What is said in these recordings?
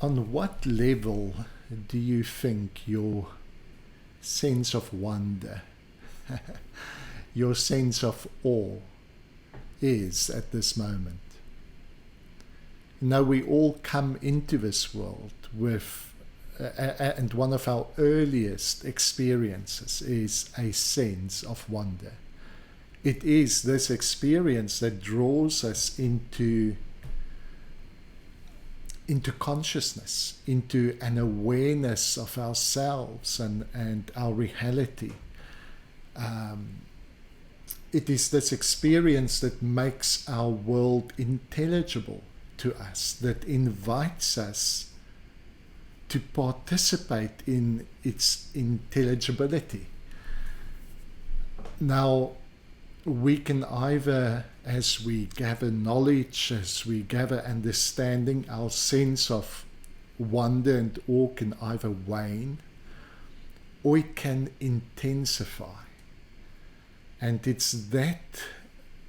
On what level do you think your sense of wonder, your sense of awe is at this moment? Now we all come into this world with, and one of our earliest experiences is a sense of wonder. It is this experience that draws us into consciousness, into an awareness of ourselves and our reality. It is this experience that makes our world intelligible to us, that invites us to participate in its intelligibility. Now, we can either, as we gather knowledge, as we gather understanding, our sense of wonder and awe can either wane or it can intensify. And it's that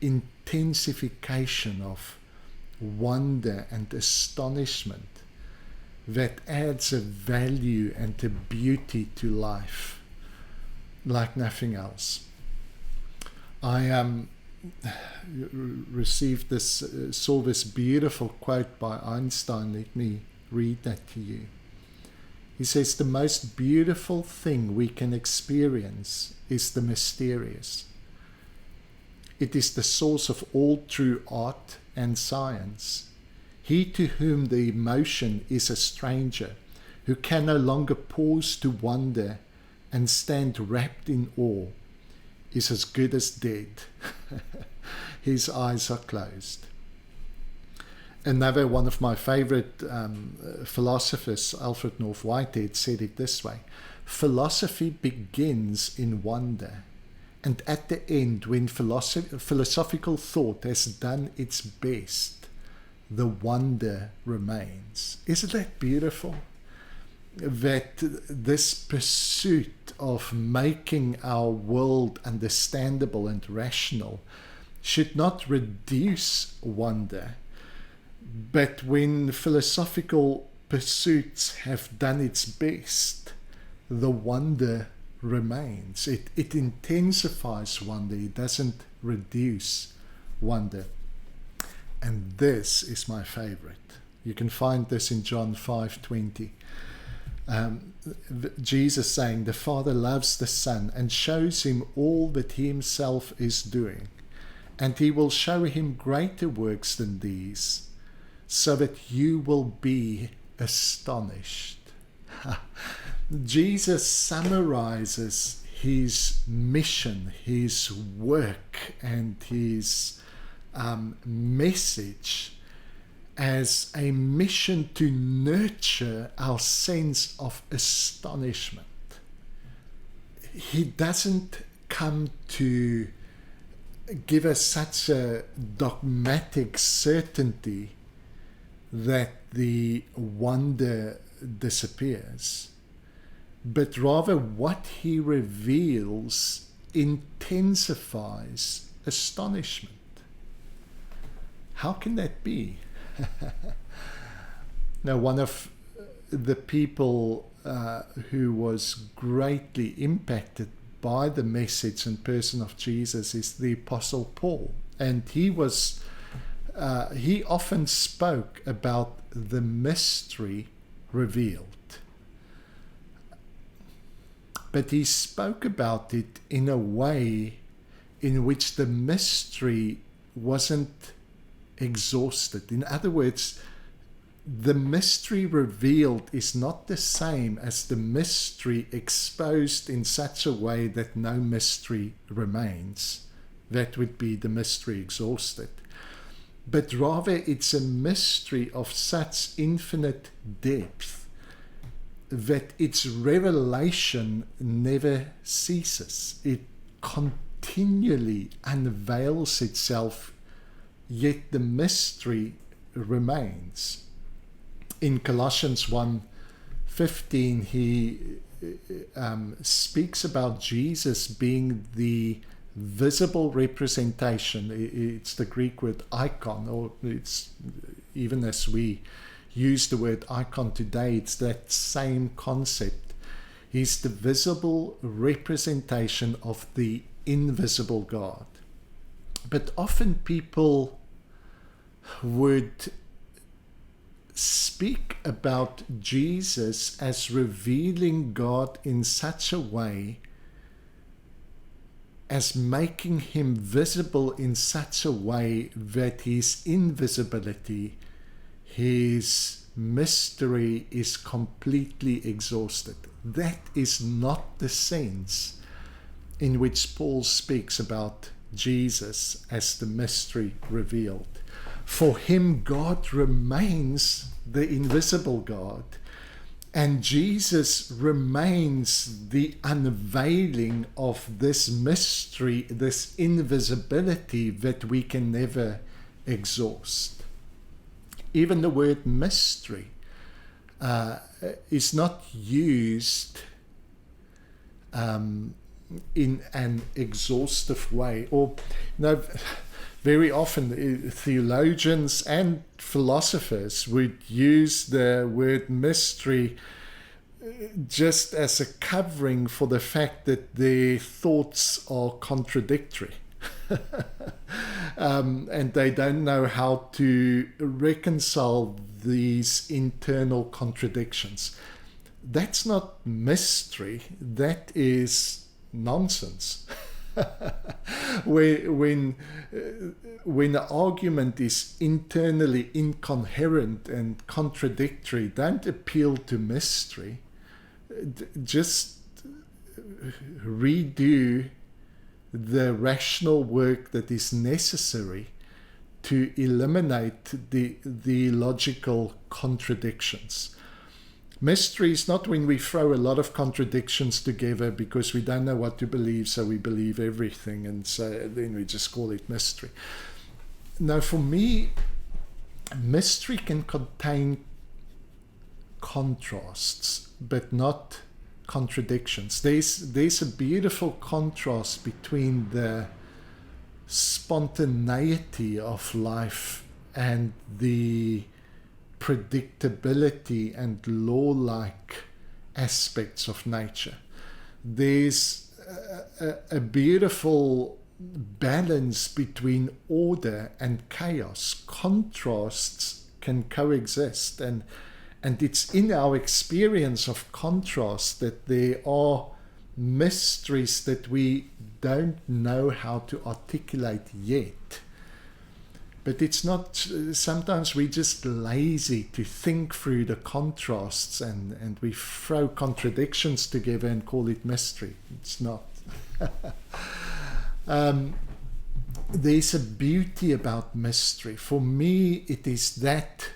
intensification of wonder and astonishment that adds a value and a beauty to life like nothing else. I received this, saw this beautiful quote by Einstein. Let me read that to you. He says, "The most beautiful thing we can experience is the mysterious. It is the source of all true art and science. He to whom the emotion is a stranger, who can no longer pause to wonder and stand wrapped in awe, is as good as dead. His eyes are closed." Another one of my favorite philosophers, Alfred North Whitehead, said it this way: "Philosophy begins in wonder, and at the end, when philosophical thought has done its best, the wonder remains." Isn't that beautiful? That this pursuit of making our world understandable and rational should not reduce wonder, but when philosophical pursuits have done its best, the wonder remains. It intensifies wonder. It doesn't reduce wonder. And this is my favorite. You can find this in John 5:20. Jesus saying, "The Father loves the Son and shows him all that he himself is doing, and he will show him greater works than these, so that you will be astonished." Jesus summarizes his mission, his work, and his message as a mission to nurture our sense of astonishment. He doesn't come to give us such a dogmatic certainty that the wonder disappears, but rather what he reveals intensifies astonishment. How can that be? Now, one of the people who was greatly impacted by the message and person of Jesus is the Apostle Paul, and he often spoke about the mystery revealed, but he spoke about it in a way in which the mystery wasn't exhausted. In other words, the mystery revealed is not the same as the mystery exposed in such a way that no mystery remains. That would be the mystery exhausted. But rather it's a mystery of such infinite depth that its revelation never ceases. It continually unveils itself, yet the mystery remains. In Colossians 1:15, he speaks about Jesus being the visible representation. It's the Greek word icon, or it's even as we use the word icon today, it's that same concept. He's the visible representation of the invisible God. But often people would speak about Jesus as revealing God in such a way, as making him visible in such a way that his invisibility, his mystery is completely exhausted. That is not the sense in which Paul speaks about Jesus as the mystery revealed. For him, God remains the invisible God, and Jesus remains the unveiling of this mystery, this invisibility that we can never exhaust. Even the word mystery is not used in an exhaustive way. Or, very often theologians and philosophers would use the word mystery just as a covering for the fact that their thoughts are contradictory. And they don't know how to reconcile these internal contradictions. That's not mystery, that is nonsense. When the argument is internally incoherent and contradictory, don't appeal to mystery. Just redo the rational work that is necessary to eliminate the logical contradictions. Mystery is not when we throw a lot of contradictions together because we don't know what to believe, so we believe everything, and so then we just call it mystery. Now, for me, mystery can contain contrasts, but not contradictions. There's a beautiful contrast between the spontaneity of life and the predictability and law-like aspects of nature. There's a beautiful balance between order and chaos. Contrasts can coexist, and it's in our experience of contrast that there are mysteries that we don't know how to articulate yet. But it's not, sometimes we're just lazy to think through the contrasts, and we throw contradictions together and call it mystery. It's not. There's a beauty about mystery. For me, it is that.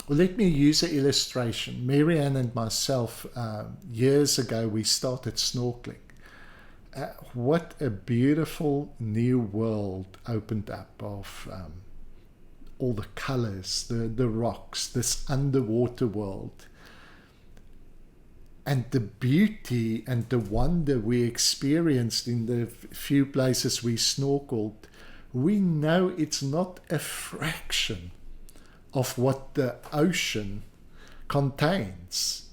Let me use an illustration. Marianne and myself, years ago, we started snorkeling. What a beautiful new world opened up of all the colors, the rocks, this underwater world. And the beauty and the wonder we experienced in the few places we snorkeled, we know it's not a fraction of what the ocean contains.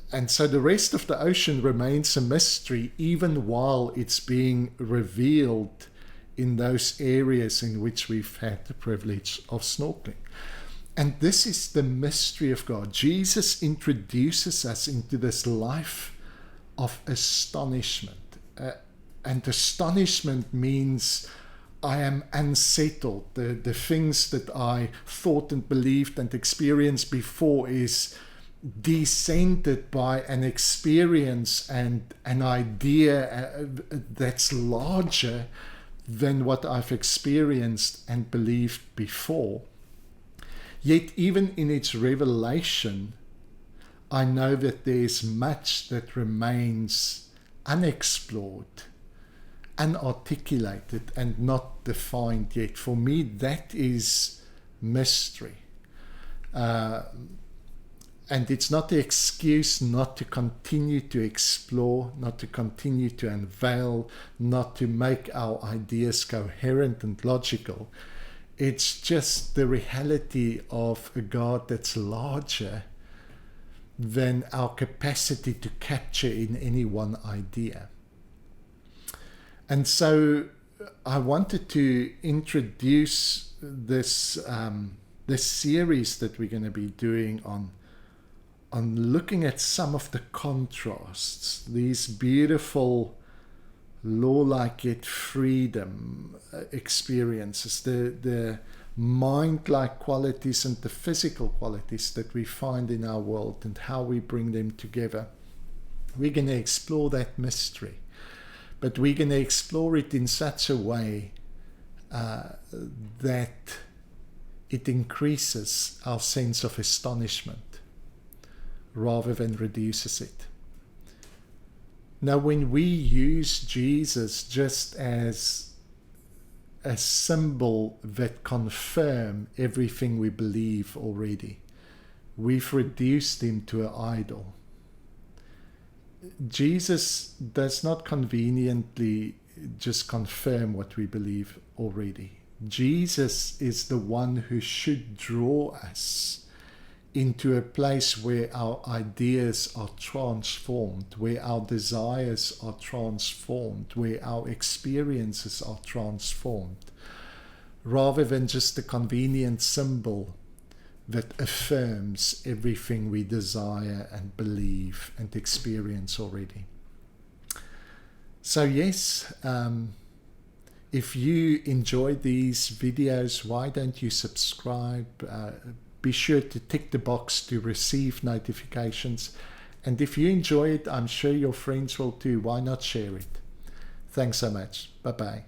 And so the rest of the ocean remains a mystery, even while it's being revealed in those areas in which we've had the privilege of snorkeling. And this is the mystery of God. Jesus introduces us into this life of astonishment. And astonishment means I am unsettled. The things that I thought and believed and experienced before is descended by an experience and an idea that's larger than what I've experienced and believed before. Yet even in its revelation, I know that there's much that remains unexplored, unarticulated, and not defined yet. For me, that is mystery. And it's not the excuse not to continue to explore, not to continue to unveil, not to make our ideas coherent and logical. It's just the reality of a God that's larger than our capacity to capture in any one idea. And so I wanted to introduce this this series that we're going to be doing on looking at some of the contrasts, these beautiful law-like yet freedom experiences, the mind-like qualities and the physical qualities that we find in our world, and how we bring them together. We're going to explore that mystery, but we're going to explore it in such a way that it increases our sense of astonishment rather than reduces it. Now, when we use Jesus just as a symbol that confirms everything we believe already, we've reduced him to an idol. Jesus does not conveniently just confirm what we believe already. Jesus is the one who should draw us into a place where our ideas are transformed, where our desires are transformed, where our experiences are transformed, rather than just a convenient symbol that affirms everything we desire and believe and experience already. So yes, if you enjoy these videos, why don't you subscribe? Be sure to tick the box to receive notifications. And if you enjoy it, I'm sure your friends will too. Why not share it? Thanks so much. Bye-bye.